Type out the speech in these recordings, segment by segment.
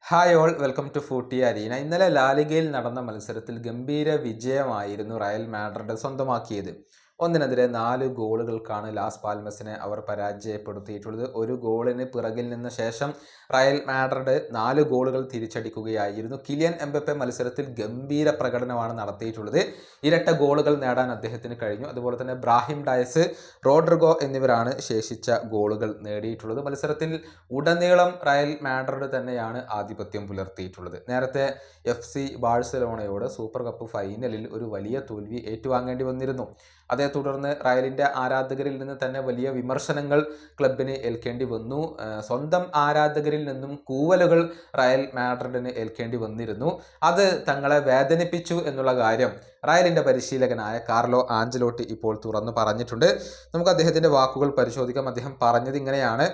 Hi all welcome to Footy Arena. ഇന്നലെ ലാലിഗയിൽ നടന്ന മത്സരത്തിൽ ഗംഭീര വിജയമായിരുന്നു റയൽ മാഡ്രിഡ് സ്വന്തമാക്കിയത്. ഒന്നിനെതിരെ 4 ഗോളുകൾക്കാണ് ലാസ് പാൽമസിനെ അവർ പരാജയപ്പെടുത്തിയിട്ടുള്ളത്. ഒരു ഗോളിന് പിറകിൽ നിന്ന ശേഷം റയൽ മാഡ്രിഡ് 4 ഗോളുകൾ തിരിച്ചടിക്കുകയായിരുന്നു. കിലിയൻ എംബപ്പെ മത്സരത്തിൽ ഗംഭീര പ്രകടനമാണ് നടത്തിയിട്ടുള്ളത്. ഇരട്ട ഗോളുകൾ നേടാൻ അദ്ദേഹത്തിന് കഴിഞ്ഞു. അതുപോലെ തന്നെ ബ്രാഹിം ഡയസ്, റോഡ്രിഗോ എന്നിവരാണ് ശേഷിച്ച ഗോളുകൾ നേടിയിട്ടുള്ളത്. മത്സരത്തിൽ ഉടനീളം റയൽ മാഡ്രിഡ് തന്നെയാണ് ആധിപത്യം പുലർത്തിയിട്ടുള്ളത്. നേരത്തെ FC ബാഴ്സലോണയോട് സൂപ്പർ കപ്പ് ഫൈനലിൽ ഒരു വലിയ തോൽവി ഏറ്റുവാങ്ങേണ്ടി വന്നിരുന്നു. അതേ തുടർന്ന് റയലിൻ്റെ ആരാധകരിൽ നിന്ന് തന്നെ വലിയ വിമർശനങ്ങൾ ക്ലബിന് ഏൽക്കേണ്ടി വന്നു. സ്വന്തം ആരാധകരിൽ നിന്നും കൂവലുകൾ റയൽ മാഡ്രിഡിന് ഏൽക്കേണ്ടി വന്നിരുന്നു. അത് തങ്ങളെ വേദനിപ്പിച്ചു എന്നുള്ള കാര്യം റയലിൻ്റെ പരിശീലകനായ കാർലോ ആഞ്ചലോട്ടി ഇപ്പോൾ തുറന്നു പറഞ്ഞിട്ടുണ്ട്. നമുക്ക് അദ്ദേഹത്തിൻ്റെ വാക്കുകൾ പരിശോധിക്കാം. അദ്ദേഹം പറഞ്ഞത് ഇങ്ങനെയാണ്: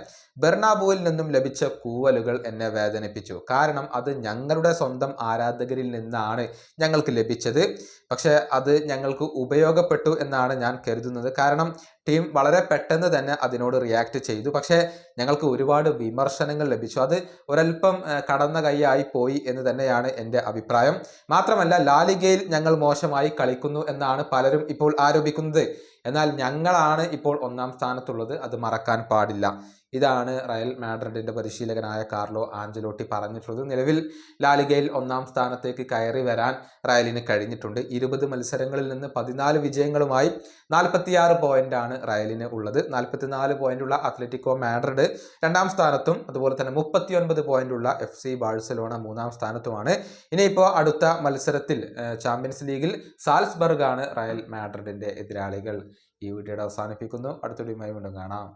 ബെർണാബുവിൽ നിന്നും ലഭിച്ച കൂവലുകൾ എന്നെ വേദനിപ്പിച്ചു. കാരണം അത് ഞങ്ങളുടെ സ്വന്തം ആരാധകരിൽ നിന്നാണ് ഞങ്ങൾക്ക് ലഭിച്ചത്. പക്ഷേ അത് ഞങ്ങൾക്ക് ഉപയോഗപ്പെട്ടു എന്നാണ് ഞാൻ കരുതുന്നത്. കാരണം ടീം വളരെ പെട്ടെന്ന് തന്നെ അതിനോട് റിയാക്ട് ചെയ്തു. പക്ഷേ ഞങ്ങൾക്ക് ഒരുപാട് വിമർശനങ്ങൾ ലഭിച്ചു. അത് ഒരൽപ്പം കടന്ന കൈയായി പോയി എന്ന് തന്നെയാണ് എൻ്റെ അഭിപ്രായം. മാത്രമല്ല, ലാലിഗയിൽ ഞങ്ങൾ മോശമായി കളിക്കുന്നു എന്നാണ് പലരും ഇപ്പോൾ ആരോപിക്കുന്നത്. എന്നാൽ ഞങ്ങളാണ് ഇപ്പോൾ 1-ാം സ്ഥാനത്തുള്ളത്. അത് മറക്കാൻ പാടില്ല. ഇതാണ് റയൽ മാഡ്രിഡിൻ്റെ പരിശീലകനായ കാർലോ ആഞ്ചലോട്ടി പറഞ്ഞിട്ടുള്ളത്. നിലവിൽ ലാലിഗയിൽ 1-ാം സ്ഥാനത്തേക്ക് കയറി വരാൻ റയലിന് കഴിഞ്ഞിട്ടുണ്ട്. 20 മത്സരങ്ങളിൽ നിന്ന് 14 വിജയങ്ങളുമായി 46 പോയിന്റാണ് റയലിന് ഉള്ളത്. 44 പോയിന്റുള്ള അത്ലറ്റിക്കോ മാഡ്രിഡ് 2-ാം സ്ഥാനത്തും അതുപോലെ തന്നെ 39 പോയിന്റുള്ള FC ബാഴ്സലോണ 3-ാം സ്ഥാനത്തുമാണ്. ഇനിയിപ്പോൾ അടുത്ത മത്സരത്തിൽ ചാമ്പ്യൻസ് ലീഗിൽ സാൽസ്ബർഗ് ആണ് റയൽ മാഡ്രിഡിൻ്റെ എതിരാളികൾ. ഈ വീഡിയോയുടെ അവസാനിപ്പിക്കുന്നു. അടുത്ത വീഡിയോയുമായി വീണ്ടും കാണാം.